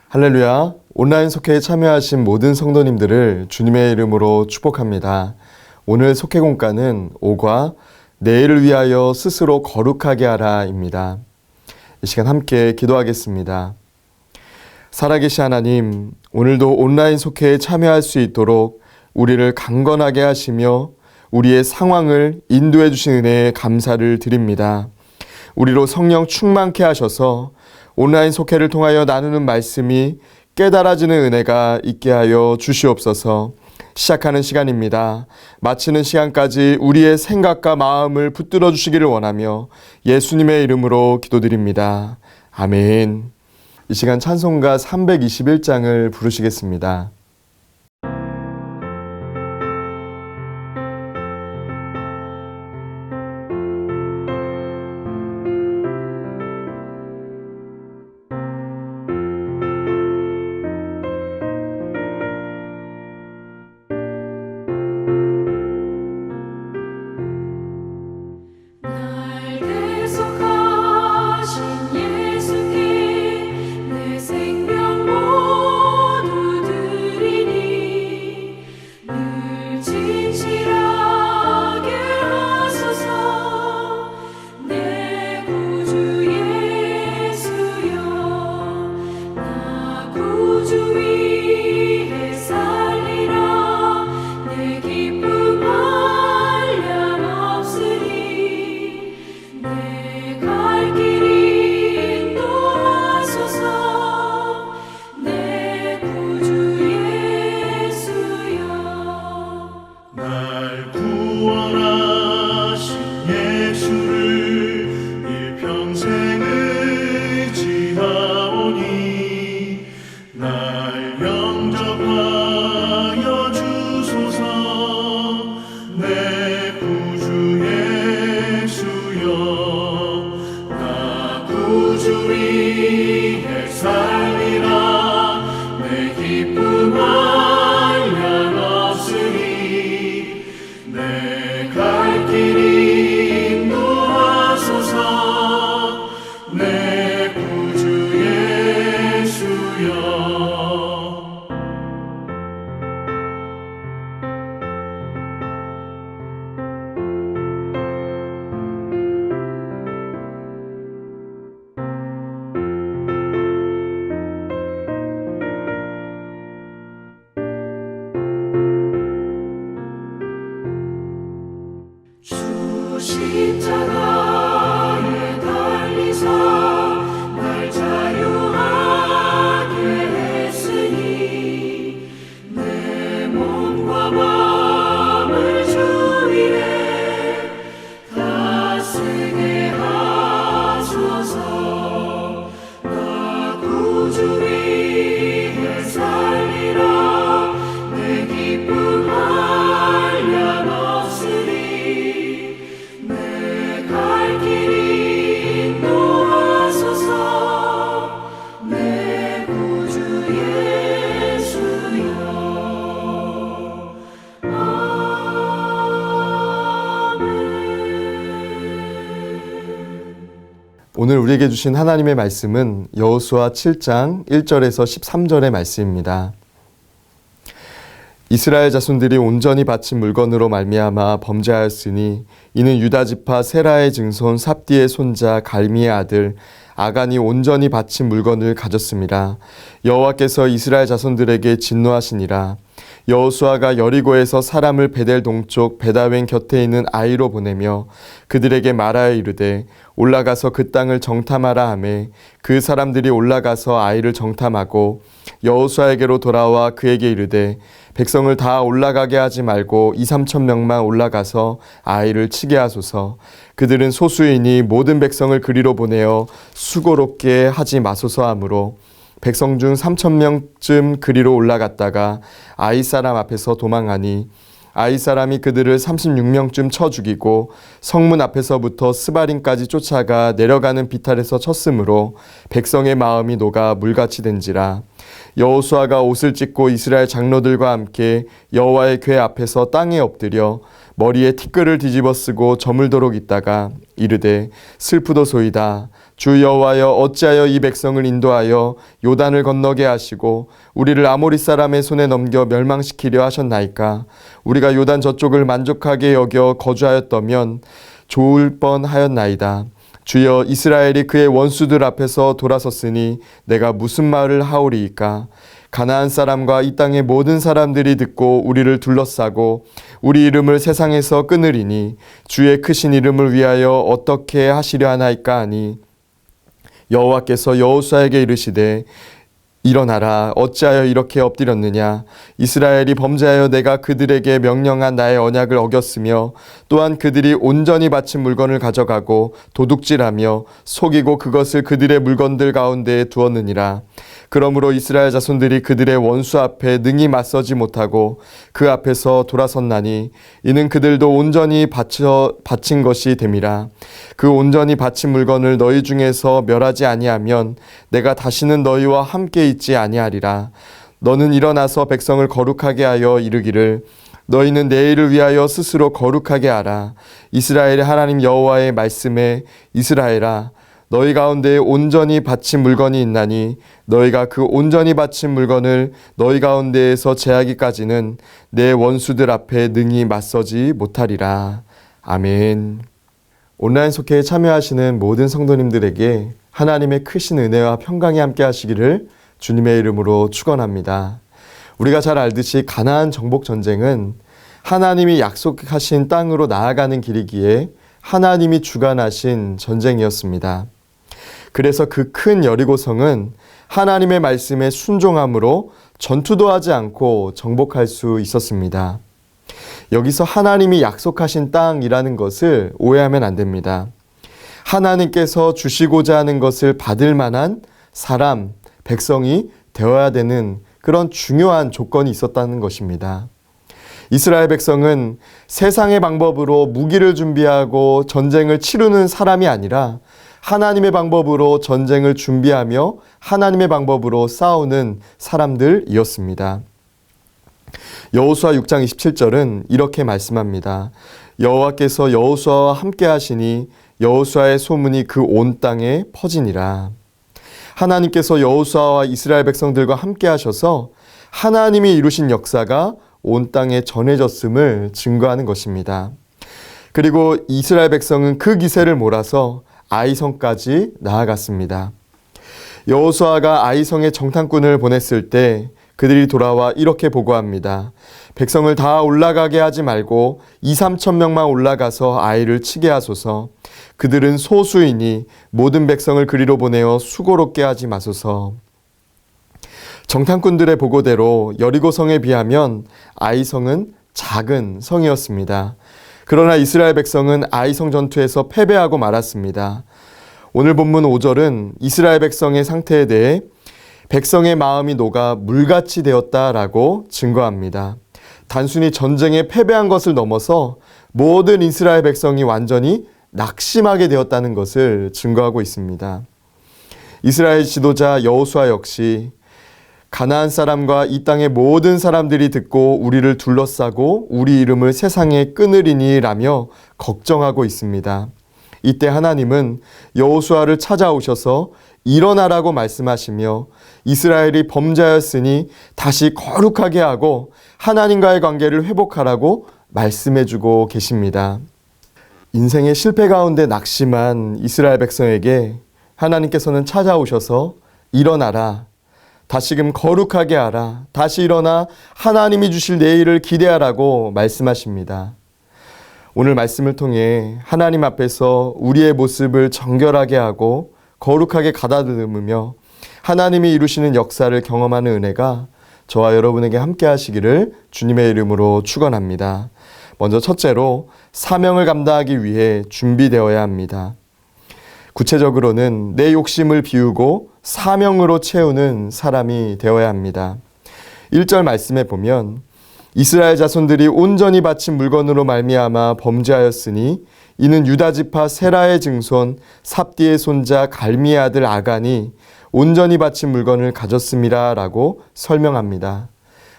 할렐루야. 온라인 속회에 참여하신 모든 성도님들을 주님의 이름으로 축복합니다. 오늘 속회 공과는 5과 내일을 위하여 스스로 거룩하게 하라입니다. 이 시간 함께 기도하겠습니다. 살아계신 하나님, 오늘도 온라인 속회에 참여할 수 있도록 우리를 강건하게 하시며 우리의 상황을 인도해 주신 은혜에 감사를 드립니다. 우리로 성령 충만케 하셔서 온라인 속회를 통하여 나누는 말씀이 깨달아지는 은혜가 있게 하여 주시옵소서. 시작하는 시간입니다. 마치는 시간까지 우리의 생각과 마음을 붙들어 주시기를 원하며 예수님의 이름으로 기도드립니다. 아멘. 이 시간 찬송가 321장을 부르시겠습니다. 십자가에 달리사 날 자유하게 했으니 내 몸과 마음을 주 위에 다스게 하소서. 나 구주 위에 살리라. 내 기쁨 한량 없으리. 갈 길이 인도하소서. 내 구주 예수여. 아멘. 오늘 우리에게 주신 하나님의 말씀은 여호수아 7장 1절에서 13절의 말씀입니다. 이스라엘 자손들이 온전히 바친 물건으로 말미암아 범죄하였으니 이는 유다 지파 세라의 증손 삽디의 손자 갈미의 아들 아간이 온전히 바친 물건을 가졌습니다. 여호와께서 이스라엘 자손들에게 진노하시니라. 여호수아가 여리고에서 사람을 베델 동쪽 베다웬 곁에 있는 아이로 보내며 그들에게 말하여 이르되 올라가서 그 땅을 정탐하라 하매 그 사람들이 올라가서 아이를 정탐하고 여호수아에게로 돌아와 그에게 이르되 백성을 다 올라가게 하지 말고 2-3천 명만 올라가서 아이를 치게 하소서. 그들은 소수이니 모든 백성을 그리로 보내어 수고롭게 하지 마소서 하므로 백성 중 3천 명쯤 그리로 올라갔다가 아이 사람 앞에서 도망하니 아이 사람이 그들을 36명쯤 쳐 죽이고 성문 앞에서부터 스바림까지 쫓아가 내려가는 비탈에서 쳤으므로 백성의 마음이 녹아 물같이 된지라. 여호수아가 옷을 찢고 이스라엘 장로들과 함께 여호와의 궤 앞에서 땅에 엎드려 머리에 티끌을 뒤집어 쓰고 저물도록 있다가 이르되 슬프도소이다. 주 여호와여 어찌하여 이 백성을 인도하여 요단을 건너게 하시고 우리를 아모리 사람의 손에 넘겨 멸망시키려 하셨나이까. 우리가 요단 저쪽을 만족하게 여겨 거주하였다면 좋을 뻔하였나이다. 주여 이스라엘이 그의 원수들 앞에서 돌아섰으니 내가 무슨 말을 하오리이까. 가나안 사람과 이 땅의 모든 사람들이 듣고 우리를 둘러싸고 우리 이름을 세상에서 끊으리니 주의 크신 이름을 위하여 어떻게 하시려 하나이까 하니 여호와께서 여호수아에게 이르시되 일어나라. 어찌하여 이렇게 엎드렸느냐. 이스라엘이 범죄하여 내가 그들에게 명령한 나의 언약을 어겼으며 또한 그들이 온전히 바친 물건을 가져가고 도둑질하며 속이고 그것을 그들의 물건들 가운데에 두었느니라. 그러므로 이스라엘 자손들이 그들의 원수 앞에 능히 맞서지 못하고 그 앞에서 돌아섰나니 이는 그들도 온전히 바친 것이 됨이라. 그 온전히 바친 물건을 너희 중에서 멸하지 아니하면 내가 다시는 너희와 함께 있지 아니하리라. 너는 일어나서 백성을 거룩하게 하여 이르기를 너희는 내일을 위하여 스스로 거룩하게 하라. 이스라엘의 하나님 여호와의 말씀에 이스라엘아 너희 가운데에 온전히 바친 물건이 있나니 너희가 그 온전히 바친 물건을 너희 가운데에서 제하기까지는 내 원수들 앞에 능히 맞서지 못하리라. 아멘. 온라인 속회에 참여하시는 모든 성도님들에게 하나님의 크신 은혜와 평강이 함께 하시기를 주님의 이름으로 축원합니다. 우리가 잘 알듯이 가나안 정복 전쟁은 하나님이 약속하신 땅으로 나아가는 길이기에 하나님이 주관하신 전쟁이었습니다. 그래서 그 큰 여리고성은 하나님의 말씀에 순종함으로 전투도 하지 않고 정복할 수 있었습니다. 여기서 하나님이 약속하신 땅이라는 것을 오해하면 안 됩니다. 하나님께서 주시고자 하는 것을 받을 만한 사람, 백성이 되어야 되는 그런 중요한 조건이 있었다는 것입니다. 이스라엘 백성은 세상의 방법으로 무기를 준비하고 전쟁을 치르는 사람이 아니라 하나님의 방법으로 전쟁을 준비하며 하나님의 방법으로 싸우는 사람들이었습니다. 여호수아 6장 27절은 이렇게 말씀합니다. 여호와께서 여호수아와 함께 하시니 여호수아의 소문이 그 온 땅에 퍼지니라. 하나님께서 여호수아와 이스라엘 백성들과 함께 하셔서 하나님이 이루신 역사가 온 땅에 전해졌음을 증거하는 것입니다. 그리고 이스라엘 백성은 그 기세를 몰아서 아이성까지 나아갔습니다. 여호수아가 아이성에 정탐꾼을 보냈을 때 그들이 돌아와 이렇게 보고합니다. 백성을 다 올라가게 하지 말고 2-3천 명만 올라가서 아이를 치게 하소서. 그들은 소수이니 모든 백성을 그리로 보내어 수고롭게 하지 마소서. 정탐꾼들의 보고대로 여리고성에 비하면 아이성은 작은 성이었습니다. 그러나 이스라엘 백성은 아이성 전투에서 패배하고 말았습니다. 오늘 본문 5절은 이스라엘 백성의 상태에 대해 백성의 마음이 녹아 물같이 되었다라고 증거합니다. 단순히 전쟁에 패배한 것을 넘어서 모든 이스라엘 백성이 완전히 낙심하게 되었다는 것을 증거하고 있습니다. 이스라엘 지도자 여호수아 역시 가나안 사람과 이 땅의 모든 사람들이 듣고 우리를 둘러싸고 우리 이름을 세상에 끊으리니 라며 걱정하고 있습니다. 이때 하나님은 여호수아를 찾아오셔서 일어나라고 말씀하시며 이스라엘이 범죄하였으니 다시 거룩하게 하고 하나님과의 관계를 회복하라고 말씀해주고 계십니다. 인생의 실패 가운데 낙심한 이스라엘 백성에게 하나님께서는 찾아오셔서 일어나라. 다시금 거룩하게 하라. 다시 일어나 하나님이 주실 내일을 기대하라고 말씀하십니다. 오늘 말씀을 통해 하나님 앞에서 우리의 모습을 정결하게 하고 거룩하게 가다듬으며 하나님이 이루시는 역사를 경험하는 은혜가 저와 여러분에게 함께 하시기를 주님의 이름으로 축원합니다. 먼저 첫째로 사명을 감당하기 위해 준비되어야 합니다. 구체적으로는 내 욕심을 비우고 사명으로 채우는 사람이 되어야 합니다. 1절 말씀에 보면 이스라엘 자손들이 온전히 바친 물건으로 말미암아 범죄하였으니 이는 유다 지파 세라의 증손 삽디의 손자 갈미의 아들 아간이 온전히 바친 물건을 가졌음이라 라고 설명합니다.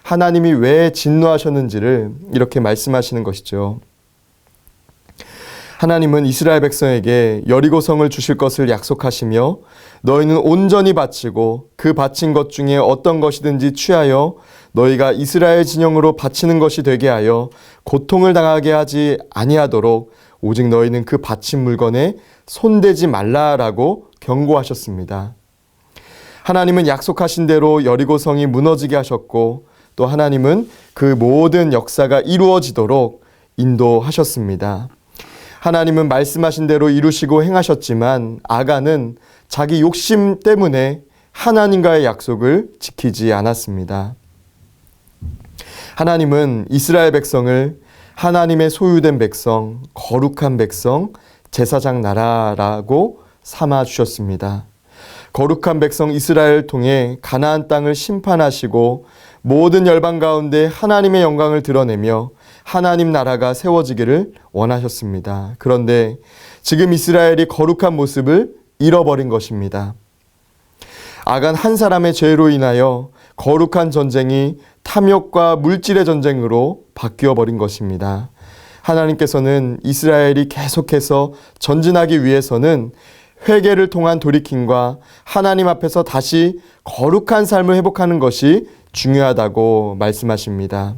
하나님이 왜 진노하셨는지를 이렇게 말씀하시는 것이죠. 하나님은 이스라엘 백성에게 여리고성을 주실 것을 약속하시며 너희는 온전히 바치고 그 바친 것 중에 어떤 것이든지 취하여 너희가 이스라엘 진영으로 바치는 것이 되게 하여 고통을 당하게 하지 아니하도록 오직 너희는 그 바친 물건에 손대지 말라라고 경고하셨습니다. 하나님은 약속하신 대로 여리고성이 무너지게 하셨고 또 하나님은 그 모든 역사가 이루어지도록 인도하셨습니다. 하나님은 말씀하신 대로 이루시고 행하셨지만 아간은 자기 욕심 때문에 하나님과의 약속을 지키지 않았습니다. 하나님은 이스라엘 백성을 하나님의 소유된 백성, 거룩한 백성, 제사장 나라라고 삼아 주셨습니다. 거룩한 백성 이스라엘을 통해 가나안 땅을 심판하시고 모든 열방 가운데 하나님의 영광을 드러내며 하나님 나라가 세워지기를 원하셨습니다. 그런데 지금 이스라엘이 거룩한 모습을 잃어버린 것입니다. 아간 한 사람의 죄로 인하여 거룩한 전쟁이 탐욕과 물질의 전쟁으로 바뀌어 버린 것입니다. 하나님께서는 이스라엘이 계속해서 전진하기 위해서는 회개를 통한 돌이킴과 하나님 앞에서 다시 거룩한 삶을 회복하는 것이 중요하다고 말씀하십니다.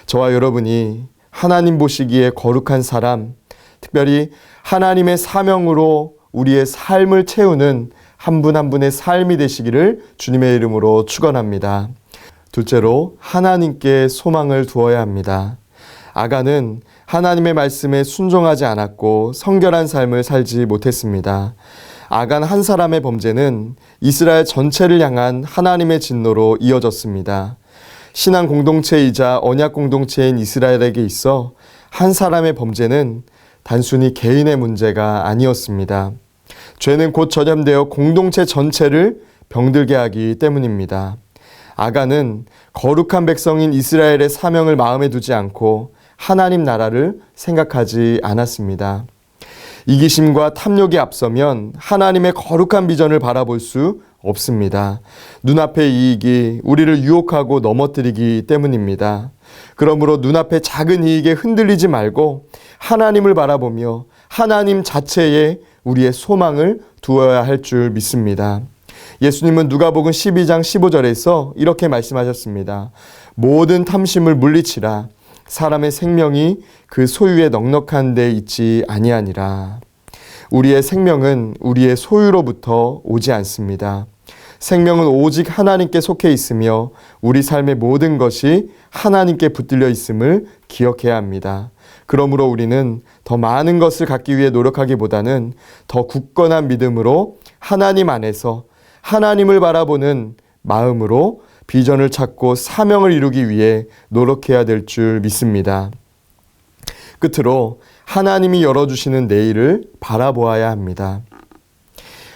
저와 여러분이 하나님 보시기에 거룩한 사람, 특별히 하나님의 사명으로 우리의 삶을 채우는 한 분 한 분의 삶이 되시기를 주님의 이름으로 축원합니다. 둘째로 하나님께 소망을 두어야 합니다. 아간은 하나님의 말씀에 순종하지 않았고 성결한 삶을 살지 못했습니다. 아간 한 사람의 범죄는 이스라엘 전체를 향한 하나님의 진노로 이어졌습니다. 신앙 공동체이자 언약 공동체인 이스라엘에게 있어 한 사람의 범죄는 단순히 개인의 문제가 아니었습니다. 죄는 곧 전염되어 공동체 전체를 병들게 하기 때문입니다. 아간은 거룩한 백성인 이스라엘의 사명을 마음에 두지 않고 하나님 나라를 생각하지 않았습니다. 이기심과 탐욕이 앞서면 하나님의 거룩한 비전을 바라볼 수 없습니다. 눈앞의 이익이 우리를 유혹하고 넘어뜨리기 때문입니다. 그러므로 눈앞의 작은 이익에 흔들리지 말고 하나님을 바라보며 하나님 자체에 우리의 소망을 두어야 할 줄 믿습니다. 예수님은 누가복음 12장 15절에서 이렇게 말씀하셨습니다. 모든 탐심을 물리치라. 사람의 생명이 그 소유에 넉넉한 데 있지 아니하니라. 우리의 생명은 우리의 소유로부터 오지 않습니다. 생명은 오직 하나님께 속해 있으며 우리 삶의 모든 것이 하나님께 붙들려 있음을 기억해야 합니다. 그러므로 우리는 더 많은 것을 갖기 위해 노력하기보다는 더 굳건한 믿음으로 하나님 안에서 하나님을 바라보는 마음으로 비전을 찾고 사명을 이루기 위해 노력해야 될 줄 믿습니다. 끝으로 하나님이 열어주시는 내일을 바라보아야 합니다.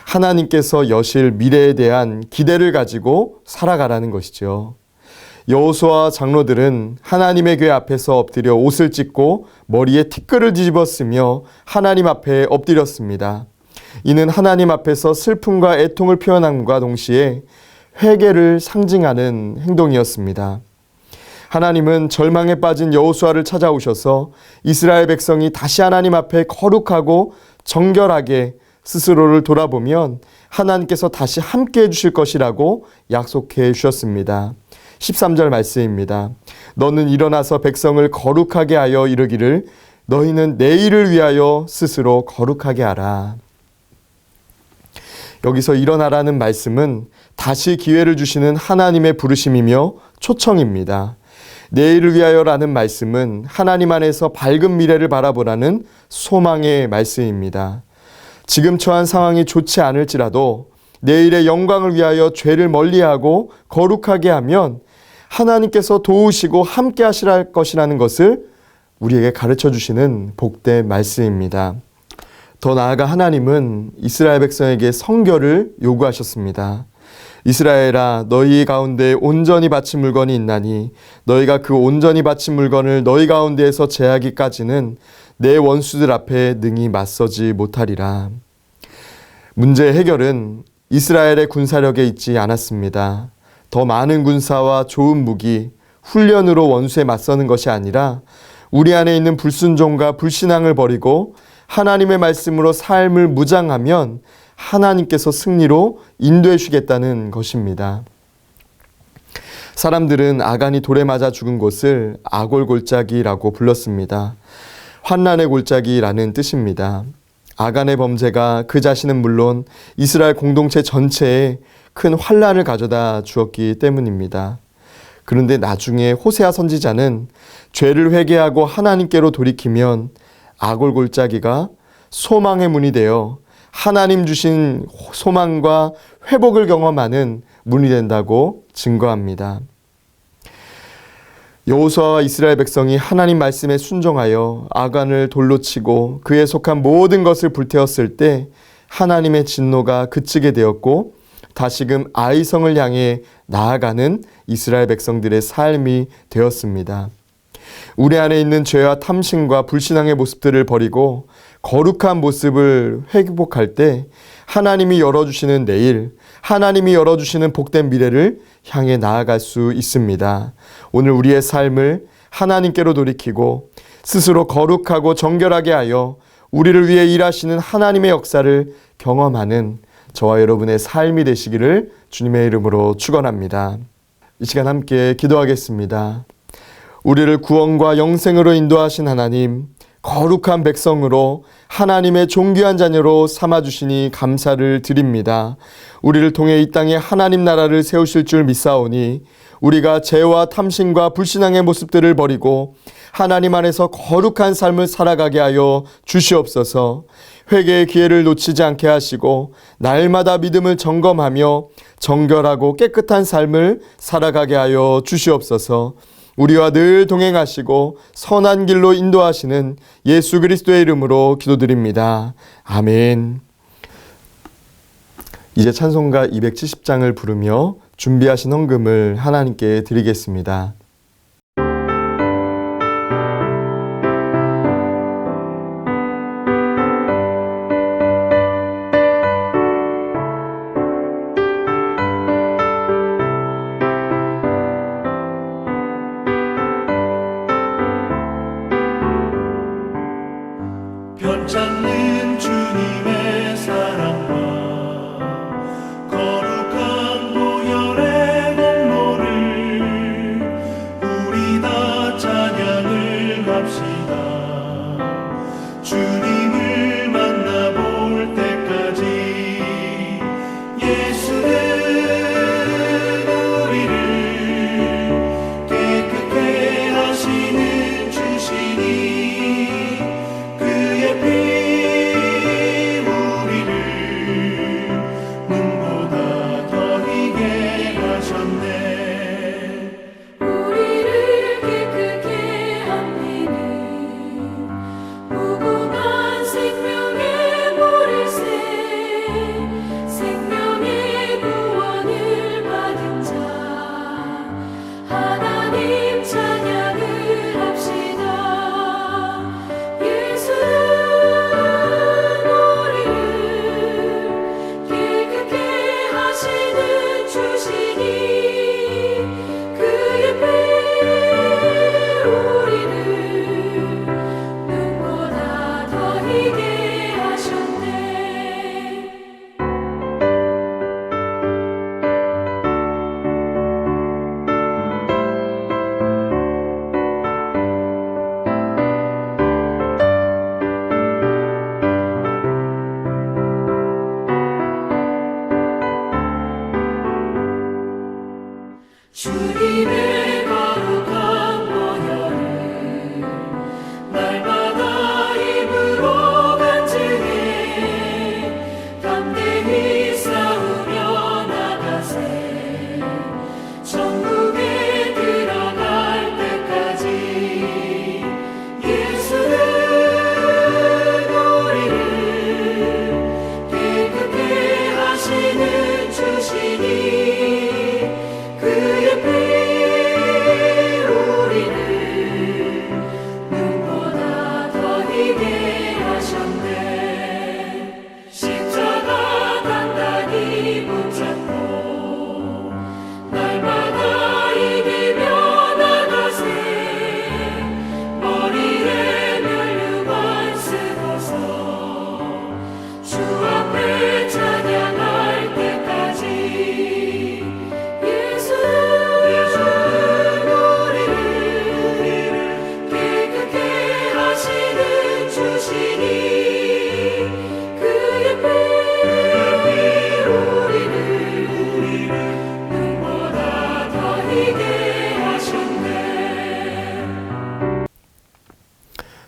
하나님께서 여실 미래에 대한 기대를 가지고 살아가라는 것이죠. 여호수아와 장로들은 하나님의 궤 앞에서 엎드려 옷을 찢고 머리에 티끌을 뒤집어 쓰며 하나님 앞에 엎드렸습니다. 이는 하나님 앞에서 슬픔과 애통을 표현함과 동시에 회개를 상징하는 행동이었습니다. 하나님은 절망에 빠진 여호수아를 찾아오셔서 이스라엘 백성이 다시 하나님 앞에 거룩하고 정결하게 스스로를 돌아보면 하나님께서 다시 함께 해주실 것이라고 약속해 주셨습니다. 13절 말씀입니다. 너는 일어나서 백성을 거룩하게 하여 이르기를 너희는 내일을 위하여 스스로 거룩하게 하라. 여기서 일어나라는 말씀은 다시 기회를 주시는 하나님의 부르심이며 초청입니다. 내일을 위하여라는 말씀은 하나님 안에서 밝은 미래를 바라보라는 소망의 말씀입니다. 지금 처한 상황이 좋지 않을지라도 내일의 영광을 위하여 죄를 멀리하고 거룩하게 하면 하나님께서 도우시고 함께 하실 것이라는 것을 우리에게 가르쳐 주시는 복된 말씀입니다. 더 나아가 하나님은 이스라엘 백성에게 성결을 요구하셨습니다. 이스라엘아 너희 가운데 온전히 바친 물건이 있나니 너희가 그 온전히 바친 물건을 너희 가운데에서 제하기까지는 내 원수들 앞에 능히 맞서지 못하리라. 문제의 해결은 이스라엘의 군사력에 있지 않았습니다. 더 많은 군사와 좋은 무기, 훈련으로 원수에 맞서는 것이 아니라 우리 안에 있는 불순종과 불신앙을 버리고 하나님의 말씀으로 삶을 무장하면 하나님께서 승리로 인도해 주겠다는 것입니다. 사람들은 아간이 돌에 맞아 죽은 곳을 아골골짜기라고 불렀습니다. 환난의 골짜기라는 뜻입니다. 아간의 범죄가 그 자신은 물론 이스라엘 공동체 전체에 큰 환난을 가져다 주었기 때문입니다. 그런데 나중에 호세아 선지자는 죄를 회개하고 하나님께로 돌이키면 아골골짜기가 소망의 문이 되어 하나님 주신 소망과 회복을 경험하는 문이 된다고 증거합니다. 여호수아와 이스라엘 백성이 하나님 말씀에 순종하여 아간을 돌로 치고 그에 속한 모든 것을 불태웠을 때 하나님의 진노가 그치게 되었고 다시금 아이성을 향해 나아가는 이스라엘 백성들의 삶이 되었습니다. 우리 안에 있는 죄와 탐심과 불신앙의 모습들을 버리고 거룩한 모습을 회복할 때 하나님이 열어주시는 내일, 하나님이 열어주시는 복된 미래를 향해 나아갈 수 있습니다. 오늘 우리의 삶을 하나님께로 돌이키고 스스로 거룩하고 정결하게 하여 우리를 위해 일하시는 하나님의 역사를 경험하는 저와 여러분의 삶이 되시기를 주님의 이름으로 축원합니다. 이 시간 함께 기도하겠습니다. 우리를 구원과 영생으로 인도하신 하나님, 거룩한 백성으로 하나님의 존귀한 자녀로 삼아주시니 감사를 드립니다. 우리를 통해 이 땅에 하나님 나라를 세우실 줄 믿사오니 우리가 죄와 탐심과 불신앙의 모습들을 버리고 하나님 안에서 거룩한 삶을 살아가게 하여 주시옵소서. 회개의 기회를 놓치지 않게 하시고 날마다 믿음을 점검하며 정결하고 깨끗한 삶을 살아가게 하여 주시옵소서. 우리와 늘 동행하시고 선한 길로 인도하시는 예수 그리스도의 이름으로 기도드립니다. 아멘. 이제 찬송가 270장을 부르며 준비하신 헌금을 하나님께 드리겠습니다. 편찮는 주님의 사랑과 거룩한 보혈의 공로를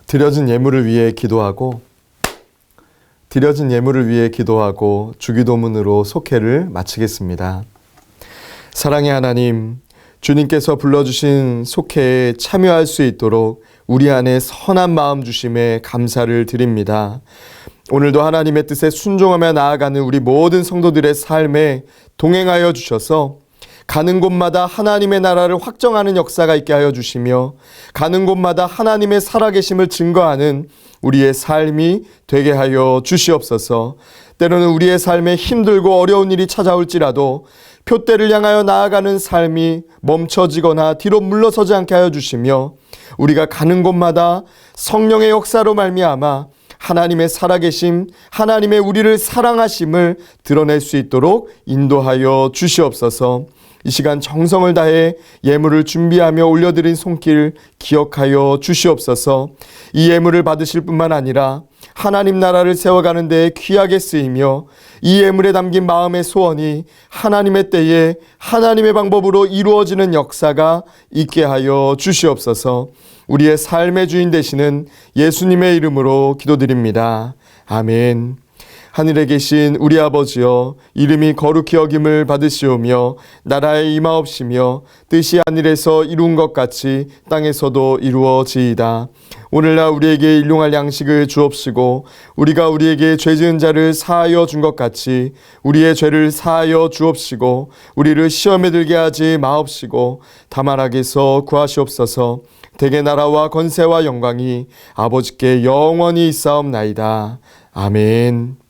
드려진 예물을 위해 기도하고 주기도문으로 속회를 마치겠습니다. 사랑의 하나님, 주님께서 불러주신 속회에 참여할 수 있도록 우리 안에 선한 마음 주심에 감사를 드립니다. 오늘도 하나님의 뜻에 순종하며 나아가는 우리 모든 성도들의 삶에 동행하여 주셔서 가는 곳마다 하나님의 나라를 확정하는 역사가 있게 하여 주시며 가는 곳마다 하나님의 살아계심을 증거하는 우리의 삶이 되게 하여 주시옵소서. 때로는 우리의 삶에 힘들고 어려운 일이 찾아올지라도 표대를 향하여 나아가는 삶이 멈춰지거나 뒤로 물러서지 않게 하여 주시며 우리가 가는 곳마다 성령의 역사로 말미암아 하나님의 살아계심, 하나님의 우리를 사랑하심을 드러낼 수 있도록 인도하여 주시옵소서. 이 시간 정성을 다해 예물을 준비하며 올려드린 손길 기억하여 주시옵소서. 이 예물을 받으실 뿐만 아니라 하나님 나라를 세워가는 데에 귀하게 쓰이며 이 예물에 담긴 마음의 소원이 하나님의 때에 하나님의 방법으로 이루어지는 역사가 있게 하여 주시옵소서. 우리의 삶의 주인 되시는 예수님의 이름으로 기도드립니다. 아멘. 하늘에 계신 우리 아버지여, 이름이 거룩히 여김을 받으시오며 나라에 임하옵시며 뜻이 하늘에서 이룬 것 같이 땅에서도 이루어지이다. 오늘날 우리에게 일용할 양식을 주옵시고 우리가 우리에게 죄 지은 자를 사하여 준 것 같이 우리의 죄를 사하여 주옵시고 우리를 시험에 들게 하지 마옵시고 다만 악에서 구하시옵소서. 대개 나라와 권세와 영광이 아버지께 영원히 있사옵나이다. 아멘.